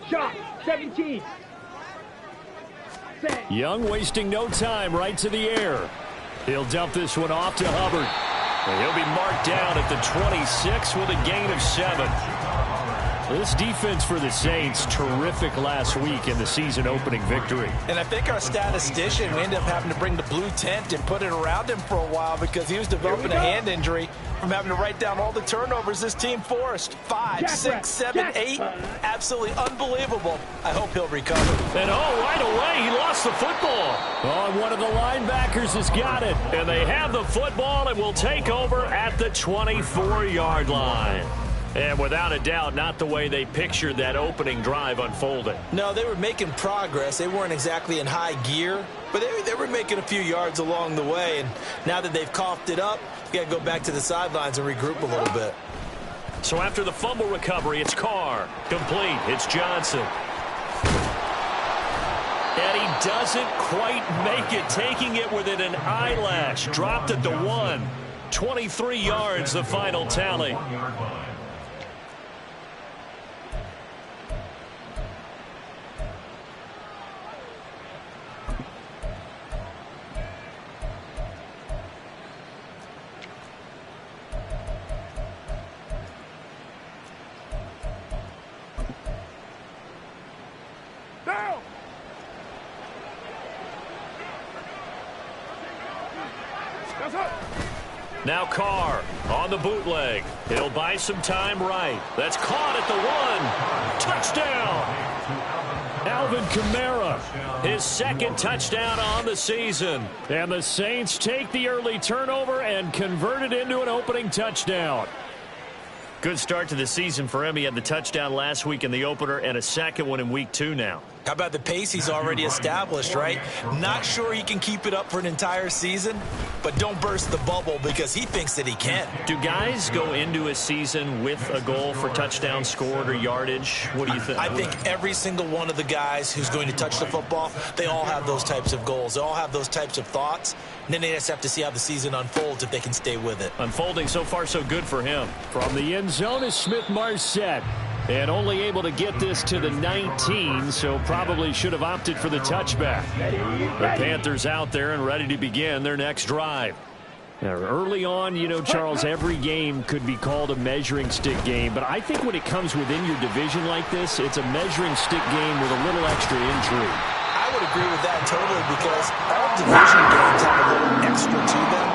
Shot, 17. Young wasting no time, right to the air. He'll dump this one off to Hubbard. And he'll be marked down at the 26 with a gain of 7. This defense for the Saints, terrific last week in the season-opening victory. And I think our statistician, we ended up having to bring the blue tent and put it around him for a while because he was developing a hand injury from having to write down all the turnovers this team forced. 5, 6, 7, 8. Absolutely unbelievable. I hope he'll recover. And right away, he lost the football. One of the linebackers has got it. And they have the football and will take over at the 24-yard line. And without a doubt, not the way they pictured that opening drive unfolding. No, they were making progress. They weren't exactly in high gear, but they were making a few yards along the way. And now that they've coughed it up, you got to go back to the sidelines and regroup a little bit. So after the fumble recovery, it's Carr. Complete. It's Johnson. And he doesn't quite make it, taking it within an eyelash. Dropped at the 1. 23 yards, the final tally. Now Carr on the bootleg. He'll buy some time right. That's caught at the 1. Touchdown! Alvin Kamara, his second touchdown on the season. And the Saints take the early turnover and convert it into an opening touchdown. Good start to the season for him. He had the touchdown last week in the opener and a second one in week 2 now. How about the pace he's already established, right? Not sure he can keep it up for an entire season, but don't burst the bubble because he thinks that he can. Do guys go into a season with a goal for touchdown scored or yardage? What do you think? I think every single one of the guys who's going to touch the football, they all have those types of goals. They all have those types of thoughts. And then they just have to see how the season unfolds if they can stay with it. Unfolding so far so good for him. From the end zone is Smith-Marset. And only able to get this to the 19, so probably should have opted for the touchback. The Panthers out there and ready to begin their next drive. Now, early on, you know, Charles, every game could be called a measuring stick game. But I think when it comes within your division like this, it's a measuring stick game with a little extra intrigue. I would agree with that totally because all division games have a little extra to them.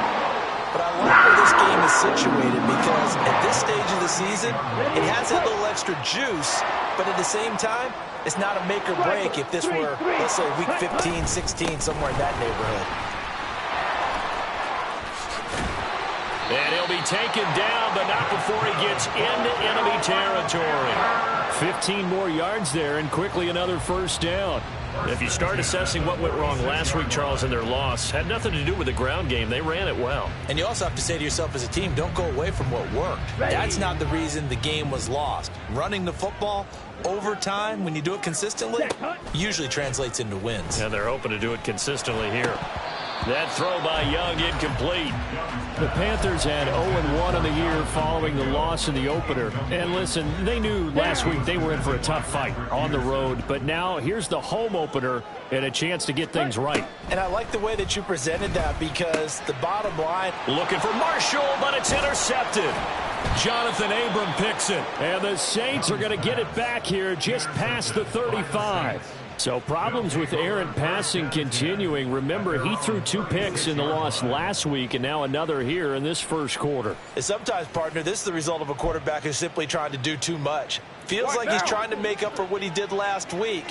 But I like where this game is situated because at this stage of the season, it has that little extra juice, but at the same time, it's not a make or break if this were, let's say, week 15, 16, somewhere in that neighborhood. And he'll be taken down, but not before he gets into enemy territory. 15 more yards there, and quickly another first down. If you start assessing what went wrong last week, Charles, in their loss, had nothing to do with the ground game. They ran it well. And you also have to say to yourself as a team, don't go away from what worked. That's not the reason the game was lost. Running the football over time, when you do it consistently, usually translates into wins. And they're hoping to do it consistently here. That throw by Young incomplete. The Panthers had 0-1 in the year following the loss in the opener. And listen, they knew last week they were in for a tough fight on the road. But now here's the home opener and a chance to get things right. And I like the way that you presented that because the bottom line. Looking for Marshall, but it's intercepted. Jonathan Abram picks it. And the Saints are going to get it back here just past the 35. So problems with errant passing continuing. Remember, he threw 2 picks in the loss last week and now another here in this first quarter. And sometimes, partner, this is the result of a quarterback who's simply trying to do too much. Feels like he's trying to make up for what he did last week,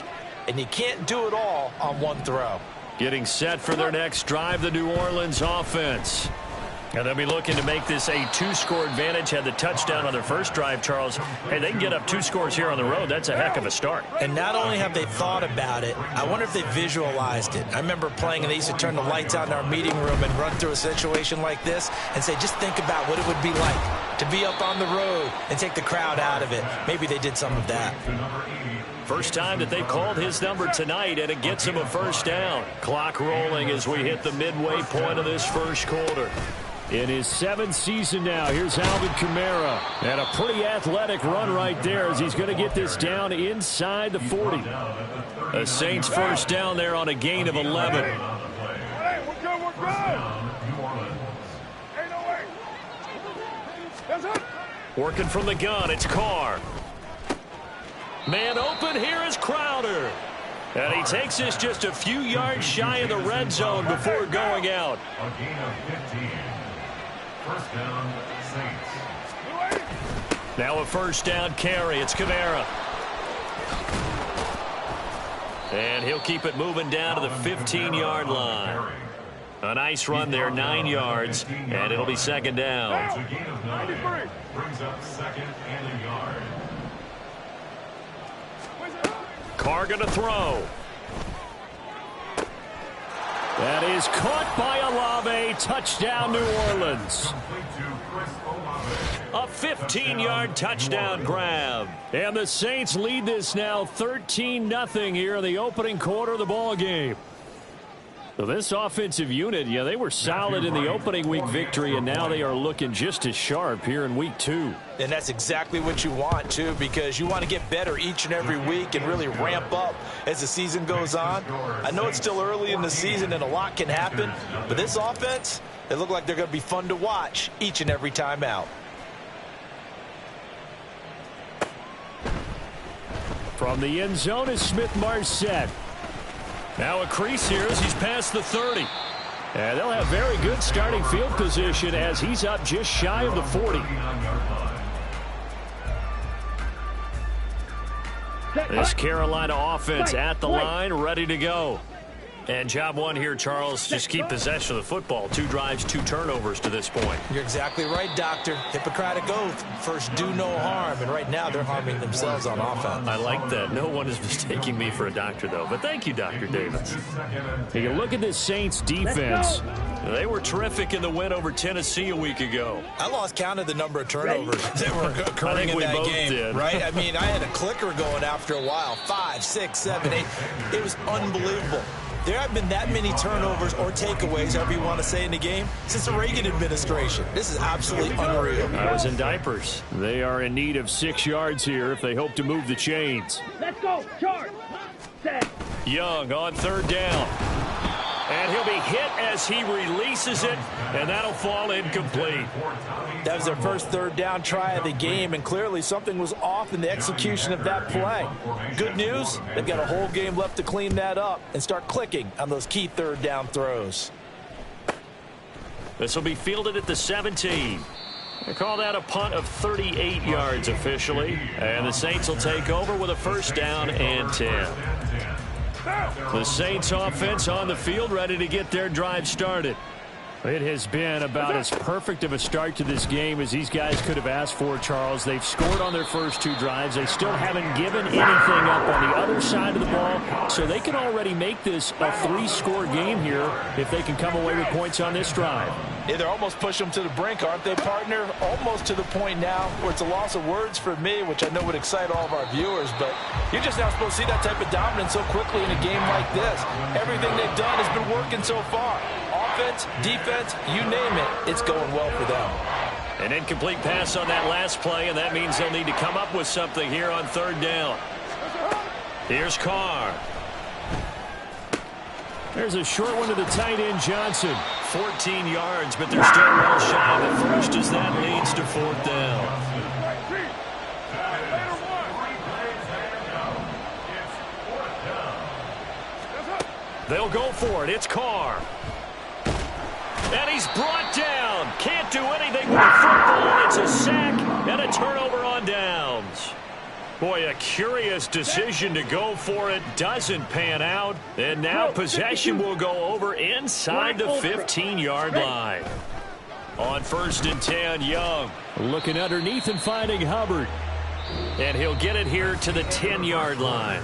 and you can't do it all on one throw. Getting set for their next drive, the New Orleans offense. And they'll be looking to make this a 2-score advantage. Had the touchdown on their first drive, Charles. Hey, they can get up 2 scores here on the road. That's a heck of a start. And not only have they thought about it, I wonder if they visualized it. I remember playing, and they used to turn the lights out in our meeting room and run through a situation like this and say, just think about what it would be like to be up on the road and take the crowd out of it. Maybe they did some of that. First time that they've called his number tonight, and it gets him a first down. Clock rolling as we hit the midway point of this first quarter. In his 7th season now, here's Alvin Kamara. And a pretty athletic run right there as he's going to get this down inside the 40. A Saints first down there on a gain of 11. Hey, we're good, we're good. Ain't no way. That's it. Working from the gun, it's Carr. Man open, here is Crowder. And he takes this just a few yards shy of the red zone before going out. A gain of 15. First down, Saints. Now a first down carry. It's Kamara. And he'll keep it moving down to the 15-yard line. A nice run there, 9 yards, and it'll be second down. A gain of 9. Brings up second and a yard. Carr going to throw. That is caught by Olave. Touchdown, New Orleans. A 15-yard touchdown grab. And the Saints lead this now 13-0 here in the opening quarter of the ball game. So this offensive unit, yeah, they were solid in the opening week victory, and now they are looking just as sharp here in week 2. And that's exactly what you want, too, because you want to get better each and every week and really ramp up as the season goes on. I know it's still early in the season and a lot can happen, but this offense, they look like they're going to be fun to watch each and every time out. From the end zone is Smith-Marset. Now a crease here as he's past the 30. And they'll have very good starting field position as he's up just shy of the 40. This Carolina offense at the line, ready to go. And job one here, Charles, just keep possession of the football. 2 drives, 2 turnovers to this point. You're exactly right, Doctor. Hippocratic oath. First, do no harm. And right now, they're harming themselves on offense. I like that. No one is mistaking me for a doctor, though. But thank you, Dr. Davis. You can look at this Saints defense. They were terrific in the win over Tennessee a week ago. I lost count of the number of turnovers that were occurring in that game. Did. Right? I mean, I had a clicker going after a while. 5, 6, 7, 8. It was unbelievable. There have been that many turnovers or takeaways, however you want to say, in the game since the Reagan administration. This is absolutely unreal. I was in diapers. They are in need of 6 yards here if they hope to move the chains. Let's go. Charge. Set. Young on 3rd down. And he'll be hit as he releases it, and that'll fall incomplete. That was their first 3rd down try of the game, and clearly something was off in the execution of that play. Good news, they've got a whole game left to clean that up and start clicking on those key 3rd down throws. This will be fielded at the 17. They call that a punt of 38 yards officially, and the Saints will take over with a first down and 10. The Saints offense on the field, ready to get their drive started. It has been about as perfect of a start to this game as these guys could have asked for, Charles. They've scored on their first 2 drives. They still haven't given anything up on the other side of the ball, so they can already make this a 3-score game here if they can come away with points on this drive. Yeah, they're almost pushing them to the brink, aren't they, partner? Almost to the point now where it's a loss of words for me, which I know would excite all of our viewers, but you're just not supposed to see that type of dominance so quickly in a game like this. Everything they've done has been working so far. Offense, defense, you name it, it's going well for them. An incomplete pass on that last play, and that means they'll need to come up with something here on 3rd down. Here's Carr. There's a short one to the tight end, Johnson. 14 yards, but they're still well shy of the first as that leads to 4th down. They'll go for it. It's Carr. And he's brought down. Can't do anything with the football. It's a sack and a turnover on downs. Boy, a curious decision to go for it. Doesn't pan out. And now possession will go over inside the 15-yard line. On 1st and 10, Young. Looking underneath and finding Hubbard. And he'll get it here to the 10-yard line.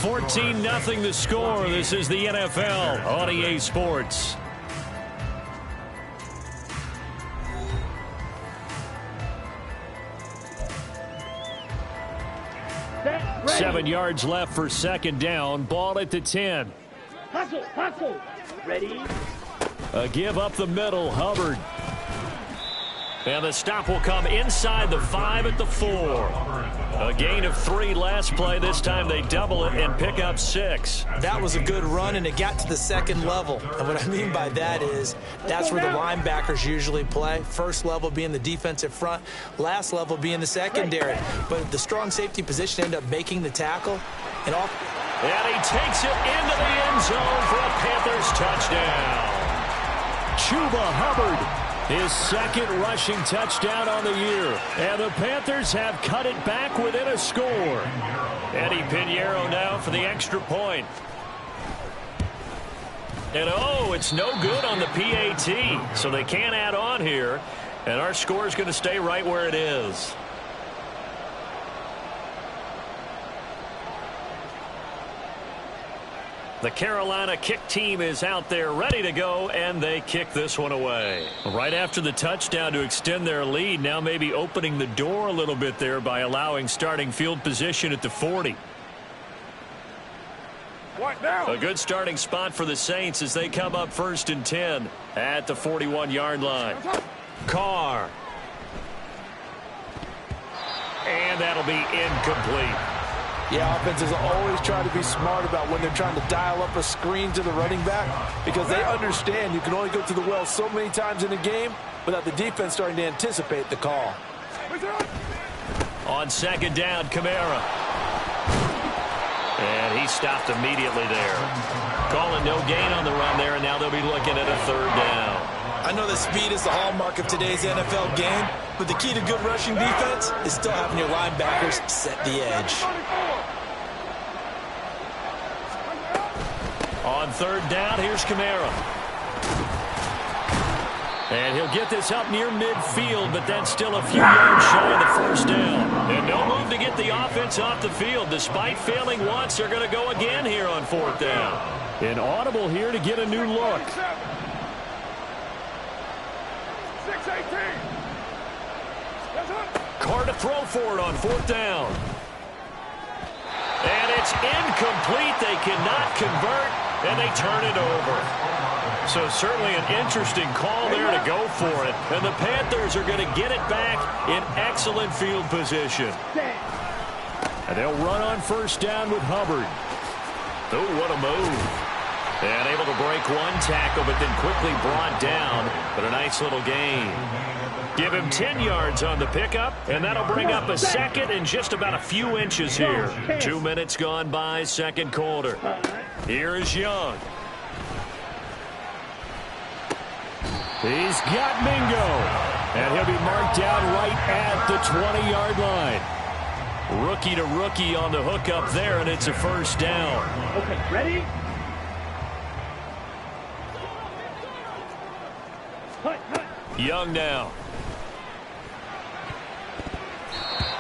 14-0 the score. This is the NFL on EA Sports. Set. 7 yards left for 2nd down. Ball at the 10. Hustle. Hustle. Ready. A give up the middle. Hubbard. And the stop will come inside the 5 at the 4. A gain of 3 last play. This time they double it and pick up 6. That was a good run, and it got to the second level. And what I mean by that is that's where the linebackers usually play. First level being the defensive front, last level being the secondary. But the strong safety position ended up making the tackle. And he takes it into the end zone for a Panthers touchdown. Chuba Hubbard, his second rushing touchdown on the year. And the Panthers have cut it back within a score. Eddie Pinheiro now for the extra point. And it's no good on the PAT. So they can't add on here. And our score is going to stay right where it is. The Carolina kick team is out there ready to go, and they kick this one away. Right after the touchdown to extend their lead, now maybe opening the door a little bit there by allowing starting field position at the 40. What now? A good starting spot for the Saints as they come up 1st and 10 at the 41-yard line. Carr. And that'll be incomplete. Yeah, offenses always try to be smart about when they're trying to dial up a screen to the running back because they understand you can only go to the well so many times in a game without the defense starting to anticipate the call. On 2nd down, Kamara. And he stopped immediately there. Calling no gain on the run there, and now they'll be looking at a 3rd down. I know that speed is the hallmark of today's NFL game, but the key to good rushing defense is still having your linebackers set the edge. On 3rd down, here's Kamara. And he'll get this up near midfield, but then still a few yards shy of the 1st down. And no move to get the offense off the field. Despite failing once, they're going to go again here on 4th down. An audible here to get a new look. 6-18. Carr to throw for it on 4th down. And it's incomplete. They cannot convert, and they turn it over. So certainly an interesting call there to go for it. And the Panthers are going to get it back in excellent field position. And they'll run on 1st down with Hubbard. Oh, what a move. And able to break one tackle, but then quickly brought down. But a nice little gain. Give him 10 yards on the pickup, and that'll bring up a 2nd and just about a few inches here. 2 minutes gone by, 2nd quarter. Here is Young. He's got Mingo. And he'll be marked down right at the 20-yard line. Rookie to rookie on the hook up there, and it's a 1st down. Okay, ready? Young now.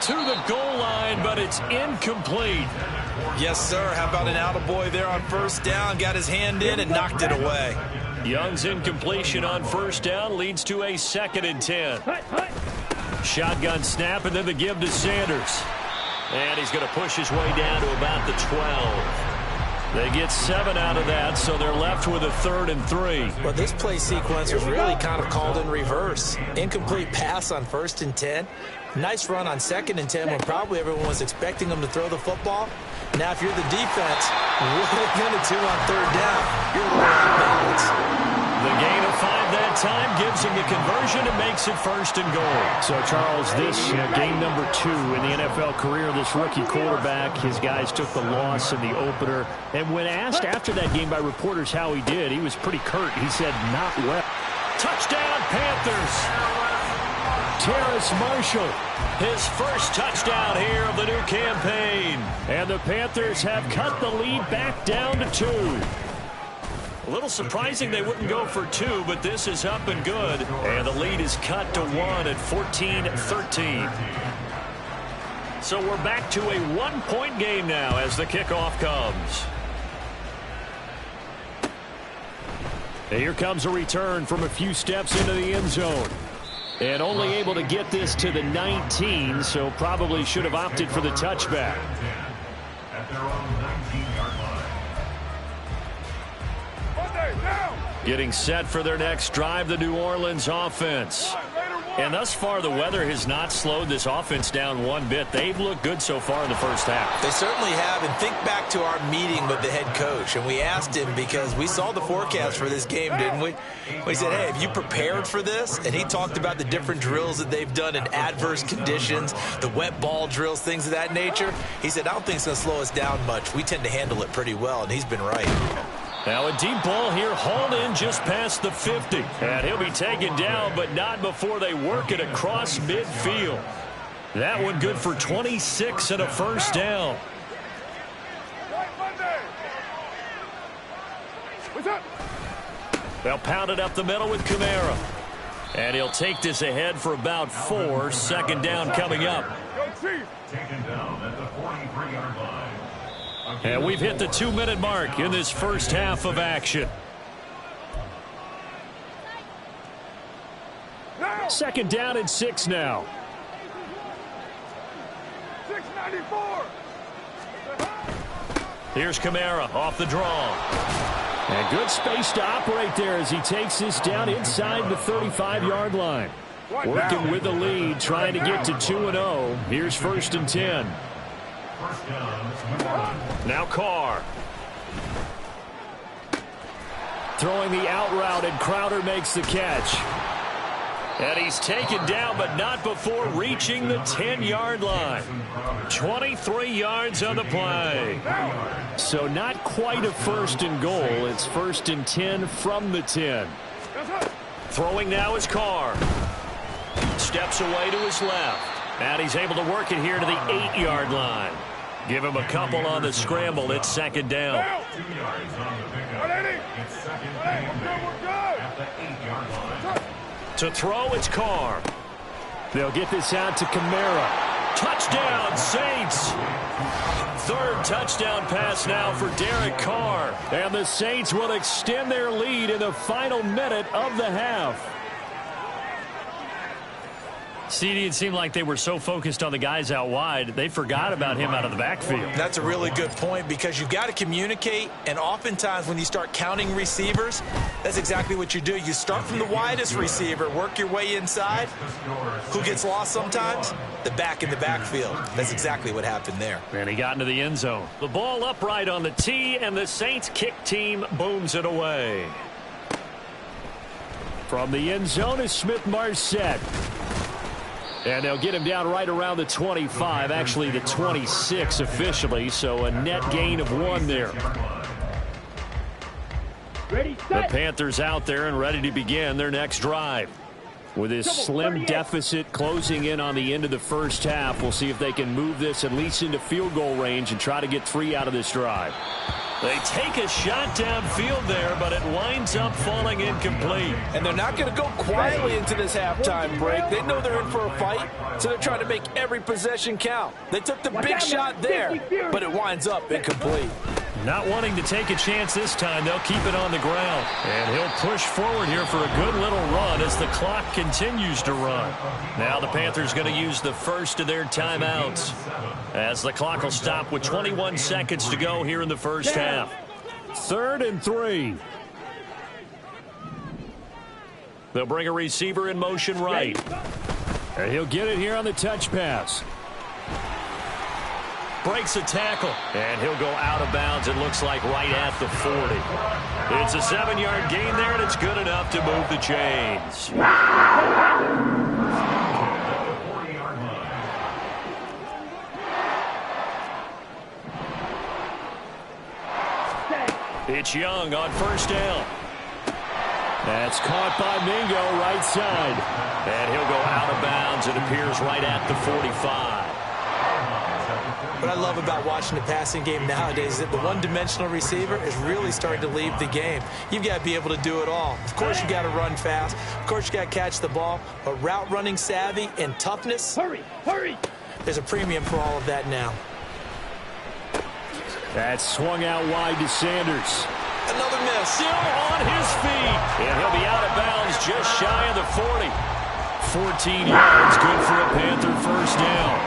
To the goal line, but it's incomplete. Yes, sir. How about an attaboy there on 1st down? Got his hand in and knocked it away. Young's incompletion on 1st down leads to a 2nd and 10. Shotgun snap, and then the give to Sanders. And he's going to push his way down to about the 12. They get 7 out of that, so they're left with a 3rd and 3. Well, this play sequence was really kind of called in reverse. Incomplete pass on 1st and 10. Nice run on 2nd and 10 when probably everyone was expecting them to throw the football. Now, if you're the defense, what are they going to do on 3rd down? You're a little out of balance. The gain of 5 that time gives him the conversion and makes it 1st and goal. So, Charles, this game number 2 in the NFL career, this rookie quarterback, his guys took the loss in the opener. And when asked after that game by reporters how he did, he was pretty curt. He said, not well. Touchdown, Panthers. Terrace Marshall, his 1st touchdown here of the new campaign. And the Panthers have cut the lead back down to 2. A little surprising they wouldn't go for 2, but this is up and good. And the lead is cut to 1 at 14-13. So we're back to a 1-point game now as the kickoff comes. And here comes a return from a few steps into the end zone. And only able to get this to the 19, so probably should have opted for the touchback. At their own 19-yard line. Getting set for their next drive, the New Orleans offense. And thus far, the weather has not slowed this offense down one bit. They've looked good so far in the first half. They certainly have. And think back to our meeting with the head coach. And we asked him, because we saw the forecast for this game, didn't we? We said, hey, have you prepared for this? And he talked about the different drills that they've done in adverse conditions, the wet ball drills, things of that nature. He said, I don't think it's going to slow us down much. We tend to handle it pretty well, and he's been right. Now a deep ball here, hauled in just past the 50. And he'll be taken down, but not before they work it across midfield. That one good for 26 and a first down. They'll pound it up the middle with Kamara. And he'll take this ahead for about 4. Second down coming up. Taken down at the 43-yard line. And we've hit the 2-minute mark in this first half of action. Second down and 6 now. 694. Here's Kamara off the draw. And good space to operate there as he takes this down inside the 35-yard line. Working with the lead, trying to get to 2-0. Here's first and 10. Now Carr. Throwing the out route, and Crowder makes the catch. And he's taken down, but not before reaching the 10-yard line. 23 yards on the play. So not quite a first and goal. It's first and 10 from the 10. Throwing now is Carr. Steps away to his left. And he's able to work it here to the 8-yard line. Give him a couple on the scramble. It's second down. 2 yards on the pickup. It's second and 10 at the 8-yard line. To throw, it's Carr. They'll get this out to Kamara. Touchdown, Saints. Third touchdown pass now for Derek Carr. And the Saints will extend their lead in the final minute of the half. CD, it seemed like they were so focused on the guys out wide, they forgot about him out of the backfield. That's a really good point, because you've got to communicate, and oftentimes when you start counting receivers, that's exactly what you do. You start from the widest receiver, work your way inside. Who gets lost sometimes? The back in the backfield. That's exactly what happened there. And he got into the end zone. The ball upright on the tee, and the Saints kick team booms it away. From the end zone is Smith-Marset. And they'll get him down right around the 25, actually the 26 officially, so a net gain of 1 there. The Panthers out there and ready to begin their next drive. With this slim deficit closing in on the end of the first half, we'll see if they can move this at least into field goal range and try to get 3 out of this drive. They take a shot downfield there, but it winds up falling incomplete. And they're not going to go quietly into this halftime break. They know they're in for a fight, so they're trying to make every possession count. They took the big shot there, but it winds up incomplete. Not wanting to take a chance this time, they'll keep it on the ground. And he'll push forward here for a good little run as the clock continues to run. Now the Panthers going to use the first of their timeouts, as the clock will stop with 21 seconds to go here in the first half. 3rd and 3. They'll bring a receiver in motion right. And he'll get it here on the touch pass. Breaks a tackle, and he'll go out of bounds, it looks like right at the 40. It's a 7-yard gain there, and it's good enough to move the chains. It's Young on first down. That's caught by Mingo right side. And he'll go out of bounds. It appears right at the 45. What I love about watching the passing game nowadays is that the one-dimensional receiver is really starting to leave the game. You've got to be able to do it all. Of course, you got to run fast. Of course, you got to catch the ball. But route running savvy and toughness, hurry! There's a premium for all of that now. That's swung out wide to Sanders. Another miss. Still on his feet. And he'll be out of bounds just shy of the 40. 14 yards, good for a Panther first down.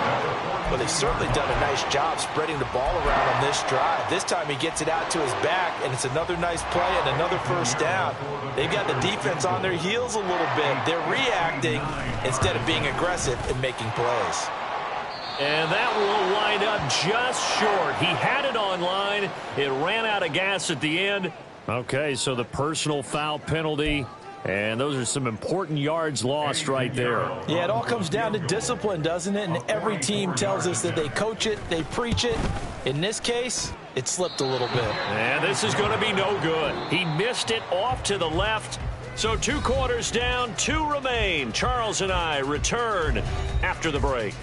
Well, they've certainly done a nice job spreading the ball around on this drive. This time he gets it out to his back, and it's another nice play and another first down. They've got the defense on their heels a little bit. They're reacting instead of being aggressive and making plays. And that will wind up just short. He had it on line. It ran out of gas at the end. Okay, so the personal foul penalty, and those are some important yards lost right there. Yeah, it all comes down to discipline, doesn't it? And every team tells us that they coach it, they preach it. In this case, it slipped a little bit. And this is going to be no good. He missed it off to the left. So 2 quarters down, 2 remain. Charles and I return after the break.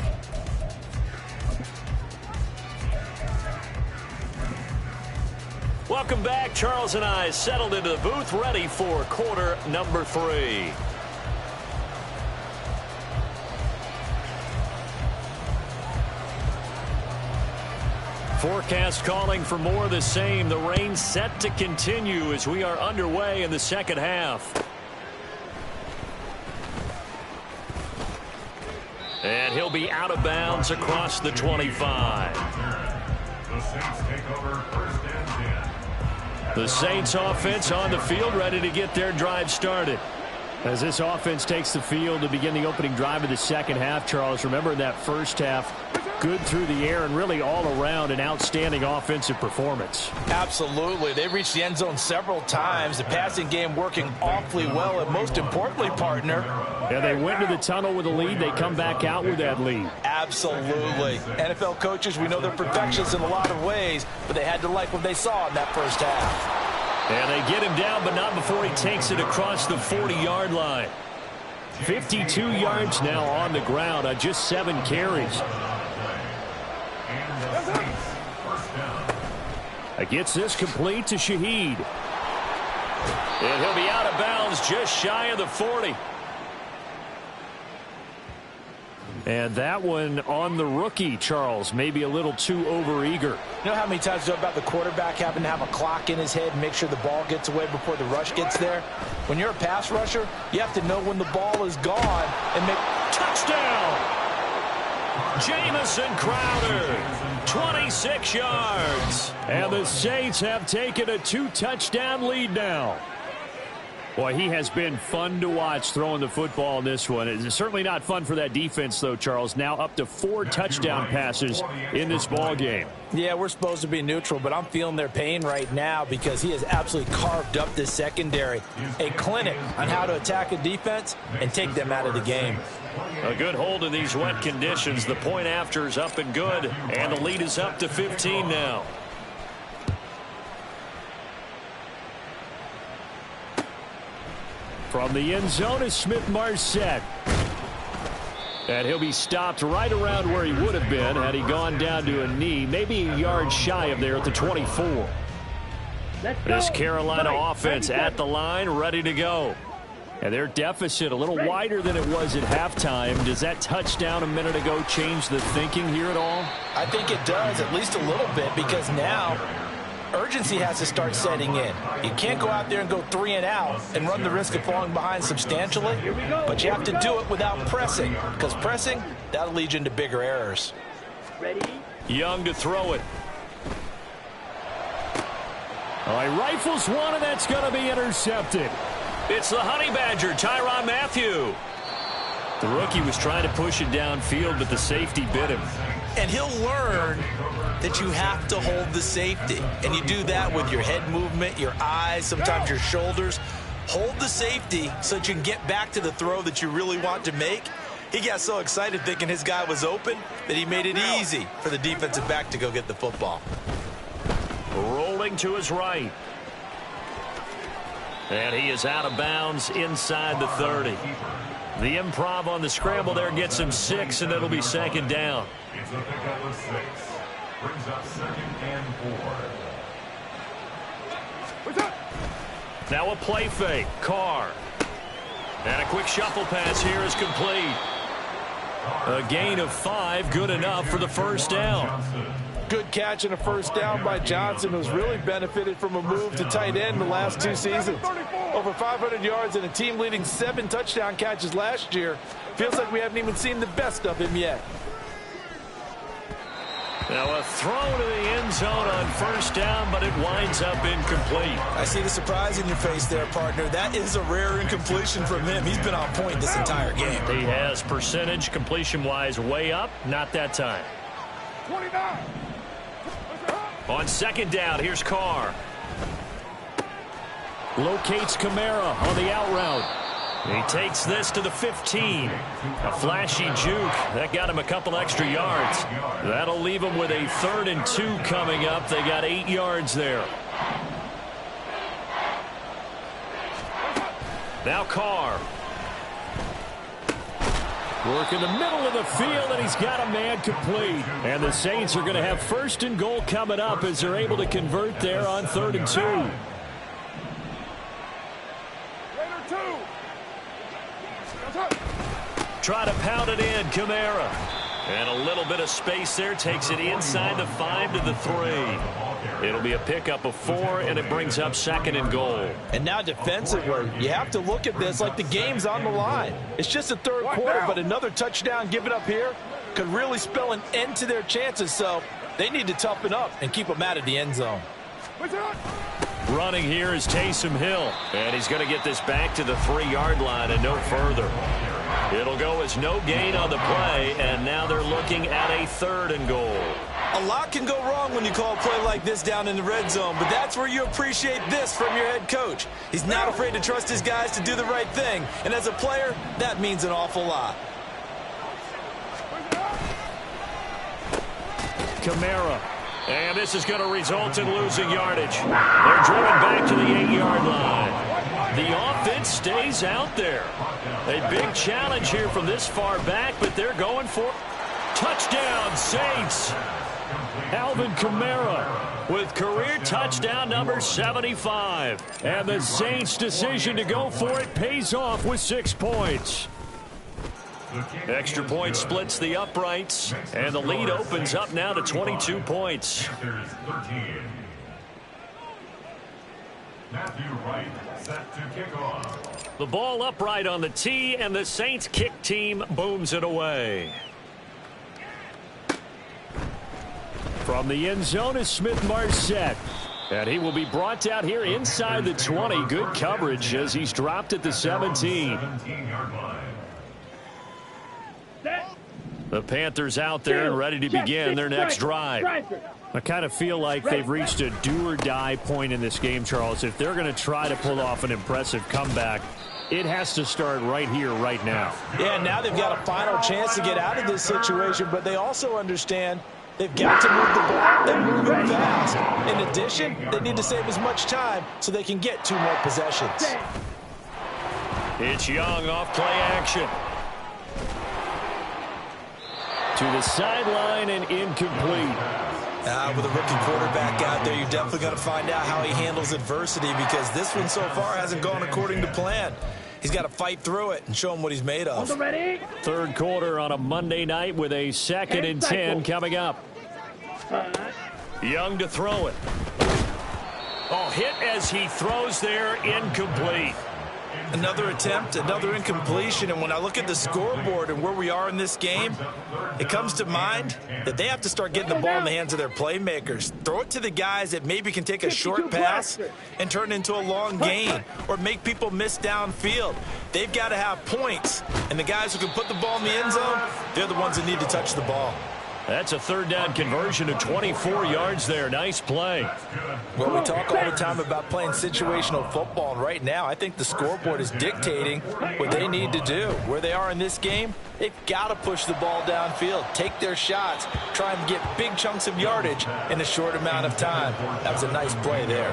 Welcome back. Charles and I settled into the booth, ready for quarter number 3. Forecast calling for more of the same. The rain set to continue as we are underway in the second half. And he'll be out of bounds across the 25. The Saints take over first and 10. The Saints offense on the field, ready to get their drive started. As this offense takes the field to begin the opening drive of the second half, Charles, remember in that first half, good through the air and really all around an outstanding offensive performance. Absolutely. They reached the end zone several times. The passing game working awfully well, and most importantly, partner. Yeah, they went to the tunnel with a lead. They come back out with that lead. Absolutely. NFL coaches, we know they're perfectionists in a lot of ways, but they had to like what they saw in that first half. And they get him down, but not before he takes it across the 40-yard line. 52 yards now on the ground on just 7 carries. Gets this complete to Shaheed. And he'll be out of bounds just shy of the 40. And that one on the rookie, Charles, maybe a little too overeager. You know how many times about the quarterback having to have a clock in his head and make sure the ball gets away before the rush gets there? When you're a pass rusher, you have to know when the ball is gone and make... Touchdown! Jamison Crowder, 26 yards. And the Saints have taken a 2-touchdown lead now. Boy, he has been fun to watch throwing the football in this one. It's certainly not fun for that defense, though, Charles. Now up to 4 touchdown passes in this ball game. Yeah, we're supposed to be neutral, but I'm feeling their pain right now because he has absolutely carved up this secondary. A clinic on how to attack a defense and take them out of the game. A good hold in these wet conditions. The point after is up and good, and the lead is up to 15 now. From the end zone is Smith-Marset. And he'll be stopped right around where he would have been had he gone down to a knee, maybe a yard shy of there at the 24. This Carolina offense at the line, ready to go. And their deficit a little wider than it was at halftime. Does that touchdown a minute ago change the thinking here at all? I think it does, at least a little bit, because now urgency has to start setting in. You can't go out there and go 3 and out and run the risk of falling behind substantially, but you have to do it without pressing, because pressing, that'll lead you into bigger errors. Young to throw it. All right, rifles one, and that's going to be intercepted. It's the Honey Badger, Tyrann Mathieu. The rookie was trying to push it downfield, but the safety bit him. And he'll learn that you have to hold the safety. And you do that with your head movement, your eyes, sometimes your shoulders. Hold the safety so that you can get back to the throw that you really want to make. He got so excited thinking his guy was open that he made it easy for the defensive back to go get the football. Rolling to his right. And he is out of bounds inside the 30. The improv on the scramble there gets him 6, and it'll be second down. It's a pickup of 6. Brings up 2nd and 4. Now a play fake. Carr. And a quick shuffle pass here is complete. A gain of 5, good enough for the first down. Good catch and a first down by Johnson, who's really benefited from a move to tight end the last 2 seasons. Over 500 yards and a team-leading 7 touchdown catches last year. Feels like we haven't even seen the best of him yet. Now a throw to the end zone on first down, but it winds up incomplete. I see the surprise in your face there, partner. That is a rare incompletion from him. He's been on point this entire game. He has percentage completion-wise way up. Not that time. 29. On second down, here's Carr. Locates Kamara on the out route. He takes this to the 15. A flashy juke. That got him a couple extra yards. That'll leave him with a 3rd and 2 coming up. They got 8 yards there. Now Carr. Work in the middle of the field, and he's got a man complete. And the Saints are going to have 1st and goal coming up as they're able to convert there on 3rd and 2. Try to pound it in, Kamara. And a little bit of space there. Takes it inside the 5 to the 3. It'll be a pickup of 4, and it brings up 2nd and goal. And now defensively, you have to look at this like the game's on the line. It's just the 3rd quarter, but another touchdown given up here could really spell an end to their chances. So they need to toughen up and keep them out of the end zone. Running here is Taysom Hill. And he's going to get this back to the 3-yard line and no further. It'll go as no gain on the play, and now they're looking at a 3rd and goal. A lot can go wrong when you call a play like this down in the red zone, but that's where you appreciate this from your head coach. He's not afraid to trust his guys to do the right thing, and as a player, that means an awful lot. Kamara. And this is going to result in losing yardage. They're driven back to the 8-yard line. The offense stays out there. A big challenge here from this far back, but they're going for touchdown, Saints. Alvin Kamara with career touchdown number 75. And the Saints' decision to go for it pays off with 6 points. Extra point splits the uprights, and the lead opens up now to 22 points. Matthew Wright set to kick off. The ball upright on the tee, and the Saints kick team booms it away. From the end zone is Smith-Marset. And he will be brought down here inside the 20. Good coverage as he's dropped at the 17. 17-yard line. The Panthers out there and ready to begin their next drive. I kind of feel like they've reached a do-or-die point in this game, Charles. If they're going to try to pull off an impressive comeback, it has to start right here, right now. Yeah, now they've got a final chance to get out of this situation, but they also understand they've got to move the ball. They're moving fast. In addition, they need to save as much time so they can get 2 more possessions. It's Young off play action. To the sideline and incomplete. With a rookie quarterback out there, you're definitely going to find out how he handles adversity, because this one so far hasn't gone according to plan. He's got to fight through it and show him what he's made of. 3rd quarter on a Monday night with a 2nd and 10 coming up. Young to throw it. Oh, hit as he throws there, incomplete. Another attempt, another incompletion, and when I look at the scoreboard and where we are in this game, it comes to mind that they have to start getting the ball in the hands of their playmakers. Throw it to the guys that maybe can take a short pass and turn it into a long gain or make people miss downfield. They've got to have points, and the guys who can put the ball in the end zone, they're the ones that need to touch the ball. That's a 3rd down conversion of 24 yards there. Nice play. Well, we talk all the time about playing situational football, and right now I think the scoreboard is dictating what they need to do. Where they are in this game, they've got to push the ball downfield, take their shots, try and get big chunks of yardage in a short amount of time. That was a nice play there.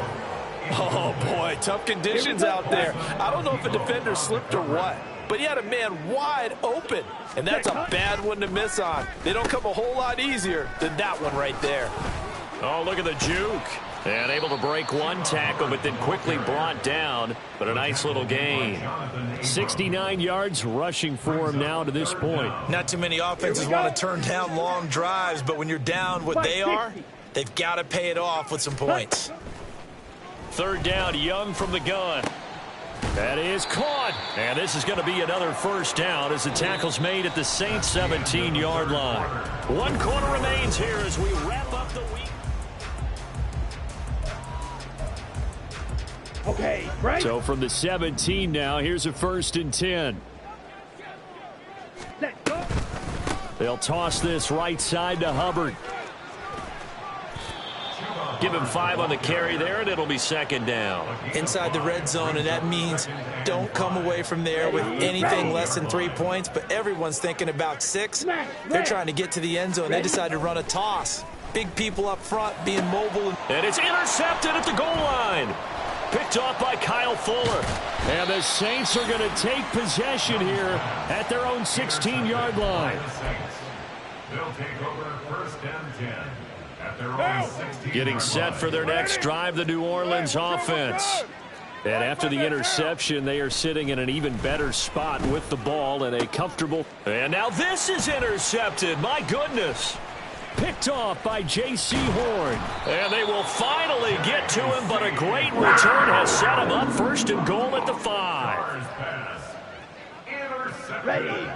Oh, boy, tough conditions out there. I don't know if a defender slipped or what, but he had a man wide open, and that's a bad one to miss on. They don't come a whole lot easier than that one right there. Oh, look at the juke. And able to break one tackle, but then quickly brought down. But a nice little gain. 69 yards rushing for him now to this point. Not too many offenses want to turn down long drives, but when you're down what they are, they've got to pay it off with some points. 3rd down, Young from the gun. That is caught. And this is going to be another first down as the tackle's made at the Saints 17-yard line. 1 quarter remains here as we wrap up the week. Okay, right. So from the 17 now, here's a 1st and 10. Let's go. They'll toss this right side to Hubbard. Give him 5 on the carry there, and it'll be 2nd down. Inside the red zone, and that means don't come away from there with anything less than 3 points, but everyone's thinking about 6. They're trying to get to the end zone. They decide to run a toss. Big people up front being mobile. And it's intercepted at the goal line. Picked off by Kyle Fuller. And the Saints are going to take possession here at their own 16-yard line. They'll take over 1st and 10 at their own 16. Getting set for their next drive, the New Orleans offense. And after the interception, they are sitting in an even better spot with the ball and a comfortable. And now this is intercepted. My goodness. Picked off by J.C. Horn. And they will finally get to him, but a great return has set him up 1st and goal at the 5.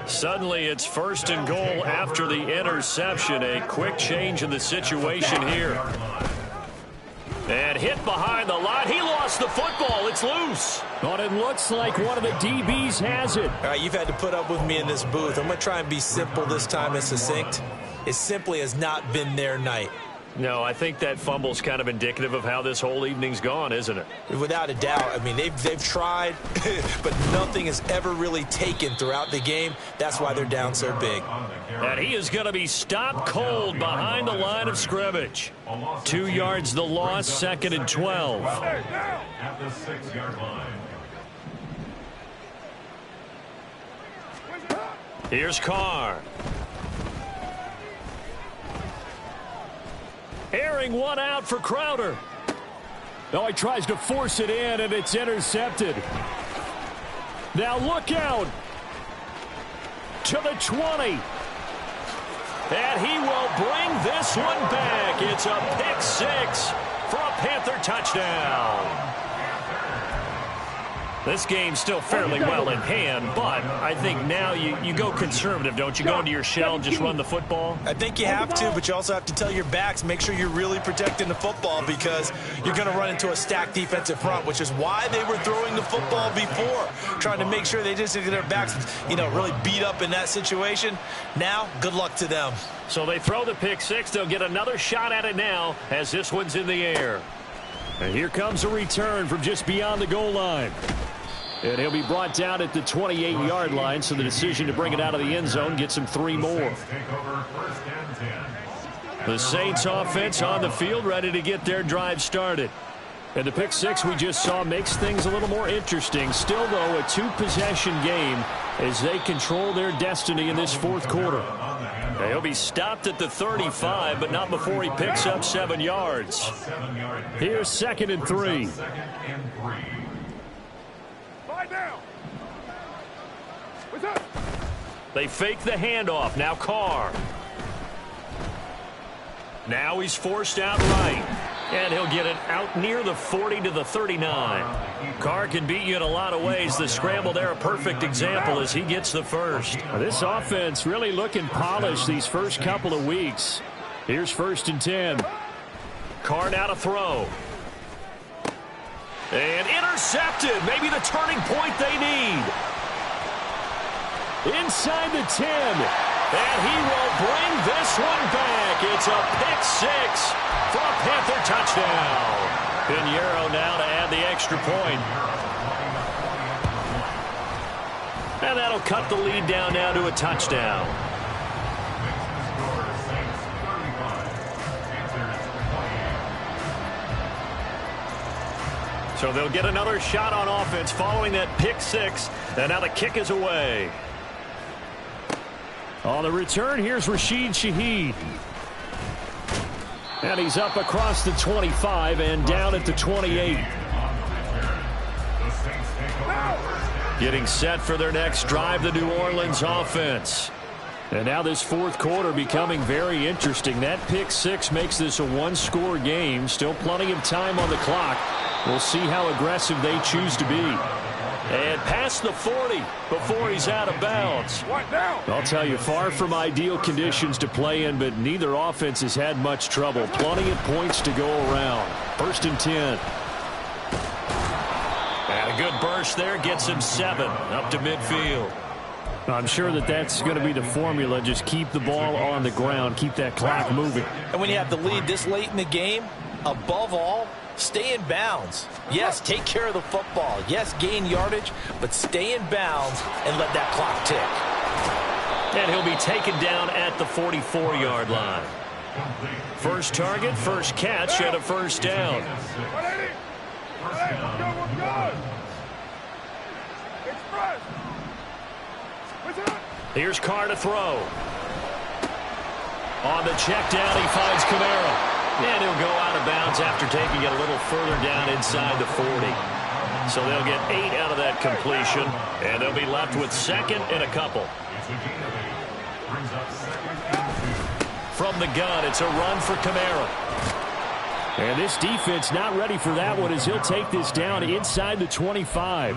Suddenly it's 1st and goal after the interception. A quick change in the situation here. And hit behind the line. He lost the football. It's loose. But it looks like one of the DBs has it. All right, you've had to put up with me in this booth. I'm going to try and be simple this time and succinct. It simply has not been their night. No, I think that fumble's kind of indicative of how this whole evening's gone, isn't it? Without a doubt. I mean, they've tried, but nothing has ever really taken throughout the game. That's why they're down so big. And he is going to be stopped cold behind the line of scrimmage. 2 yards the loss, 2nd and 12. At the 6-yard line. Here's Carr. Airing one out for Crowder. No, he tries to force it in, and it's intercepted. Now look out. To the 20. And he will bring this one back. It's a pick 6 for a Panther touchdown. This game's still fairly well in hand, but I think now you go conservative, don't you? Go into your shell and just run the football? I think you have to, but you also have to tell your backs, make sure you're really protecting the football because you're going to run into a stacked defensive front, which is why they were throwing the football before, trying to make sure they just get their backs, really beat up in that situation. Now, good luck to them. So they throw the pick 6. They'll get another shot at it now as this one's in the air. And here comes a return from just beyond the goal line. And he'll be brought down at the 28-yard line, so the decision to bring it out of the end zone gets him 3 more. The Saints offense on the field, ready to get their drive started. And the pick 6 we just saw makes things a little more interesting. Still, though, a 2-possession game as they control their destiny in this 4th quarter. He'll be stopped at the 35, but not before he picks up 7 yards. Here's 2nd and 3. They fake the handoff. Now Carr. Now he's forced out right. And he'll get it out near the 40 to the 39. Carr can beat you in a lot of ways. The scramble there, a perfect example as he gets the first. This offense really looking polished these first couple of weeks. Here's 1st and 10. Carr now to throw. And intercepted. Maybe the turning point they need. Inside the 10. And he will bring this one back. It's a pick 6 for a Panther touchdown. Pinheiro now to add the extra point. And that'll cut the lead down now to a touchdown. So they'll get another shot on offense following that pick 6. And now the kick is away. On the return, here's Rashid Shaheed. And he's up across the 25 and down at the 28. Getting set for their next drive, the New Orleans offense. And now this 4th quarter becoming very interesting. That pick 6 makes this a 1-score game. Still plenty of time on the clock. We'll see how aggressive they choose to be. And past the 40 before he's out of bounds. What now? I'll tell you, far from ideal conditions to play in, but neither offense has had much trouble. Plenty of points to go around. 1st and 10. And a good burst there gets him 7 up to midfield. I'm sure that that's going to be the formula. Just keep the ball on the ground. Keep that clock moving. And when you have the lead this late in the game, above all, stay in bounds. Yes, take care of the football. Yes, gain yardage, but stay in bounds and let that clock tick. And he'll be taken down at the 44-yard line. First target, first catch, and a first down. Hey, we're good. Express. Here's Carr to throw. On the check down, he finds Kamara. And he'll go out of bounds after taking it a little further down inside the 40. So they'll get 8 out of that completion, and they'll be left with 2nd and a couple. From the gun, it's a run for Kamara. And this defense not ready for that one as he'll take this down inside the 25.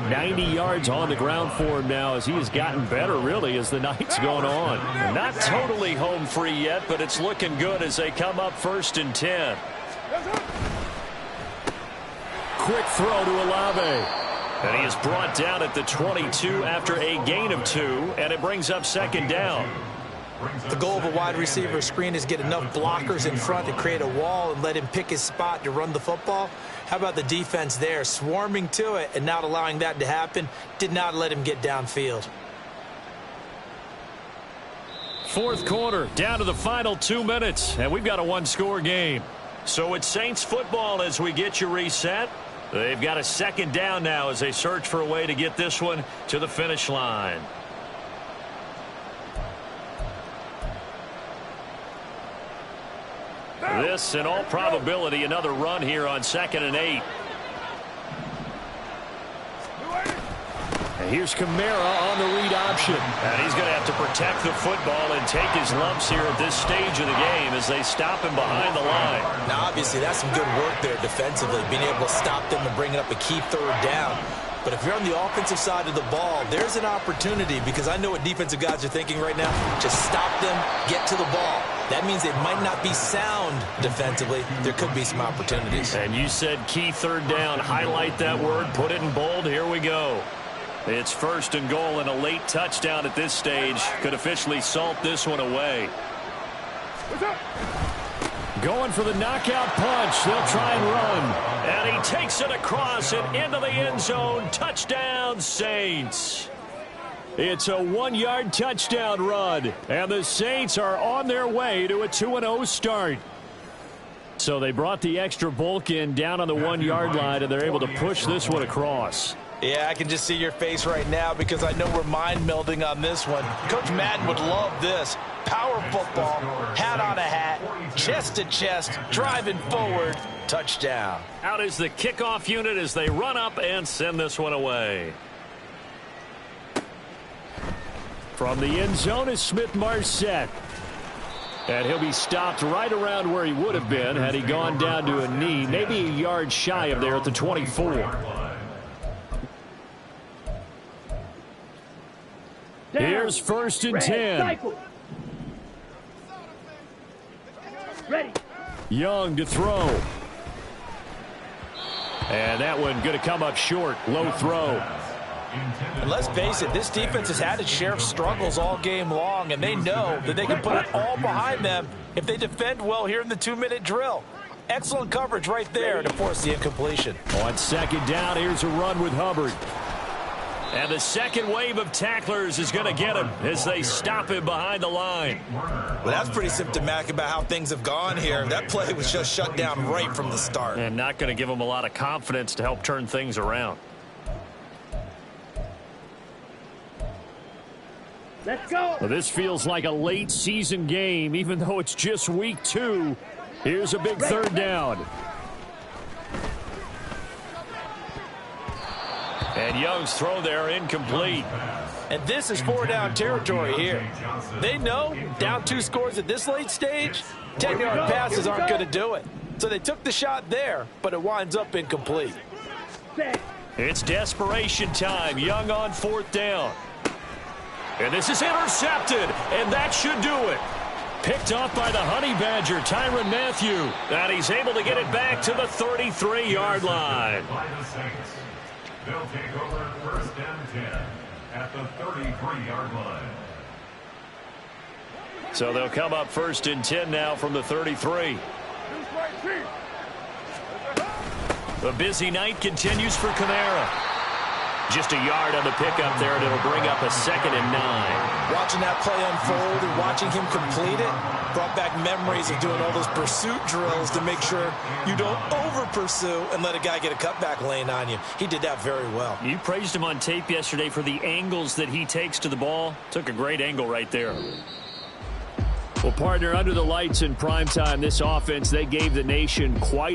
90 yards on the ground for him now as he has gotten better, really, as the night's gone on. And not totally home free yet, but it's looking good as they come up 1st and 10. Quick throw to Olave. And he is brought down at the 22 after a gain of 2, and it brings up 2nd down. The goal of a wide receiver screen is get enough blockers in front to create a wall and let him pick his spot to run the football. How about the defense there, swarming to it and not allowing that to happen? Did not let him get downfield. 4th quarter, down to the final 2 minutes, and we've got a 1-score game. So it's Saints football as we get you reset. They've got a 2nd down now as they search for a way to get this one to the finish line. This, in all probability, another run here on 2nd and 8. And here's Kamara on the read option. And he's going to have to protect the football and take his lumps here at this stage of the game as they stop him behind the line. Now, obviously, that's some good work there defensively, being able to stop them and bring up a key 3rd down. But if you're on the offensive side of the ball, there's an opportunity, because I know what defensive guys are thinking right now. Just stop them, get to the ball. That means they might not be sound defensively. There could be some opportunities. And you said key 3rd down. Highlight that word. Put it in bold. Here we go. It's 1st and goal, and a late touchdown at this stage could officially salt this one away. Going for the knockout punch. They'll try and run. And he takes it across and into the end zone. Touchdown, Saints. It's a 1-yard touchdown run, and the Saints are on their way to a 2-0 start. So they brought the extra bulk in down on the 1-yard line, and they're able to push this one across. Yeah, I can just see your face right now because I know we're mind melding on this one. Coach Madden would love this. Power football, hat on a hat, chest to chest, driving forward, touchdown. Out is the kickoff unit as they run up and send this one away. From the end zone is Smith-Marset. And he'll be stopped right around where he would have been had he gone down to a knee, maybe a yard shy of there at the 24. Here's 1st and 10. Ready. Young to throw. And that one going to come up short. Low throw. And let's face it, this defense has had its share of struggles all game long, and they know that they can put it all behind them if they defend well here in the 2-minute drill. Excellent coverage right there to force the incompletion. On 2nd down, here's a run with Hubbard. And the second wave of tacklers is going to get him as they stop him behind the line. Well, that's pretty symptomatic about how things have gone here. That play was just shut down right from the start. And not going to give him a lot of confidence to help turn things around. Let's go. Well, this feels like a late season game, even though it's just week 2. Here's a big 3rd down. And Young's throw there incomplete. And this is 4-down territory here. They know down 2 scores at this late stage, 10-yard passes aren't going to do it. So they took the shot there, but it winds up incomplete. It's desperation time. Young on 4th down. And this is intercepted, and that should do it. Picked off by the Honey Badger, Tyrann Mathieu. And he's able to get it back to the 33-yard line. By the Saints. They'll take over 1st and 10 at the 33-yard line. So they'll come up 1st and 10 now from the 33. The busy night continues for Kamara. Just a yard on the pickup there, and it'll bring up a 2nd and 9. Watching that play unfold and watching him complete it brought back memories of doing all those pursuit drills to make sure you don't over-pursue and let a guy get a cutback lane on you. He did that very well. You praised him on tape yesterday for the angles that he takes to the ball. Took a great angle right there. Well, partner, under the lights in primetime, this offense, they gave the nation quite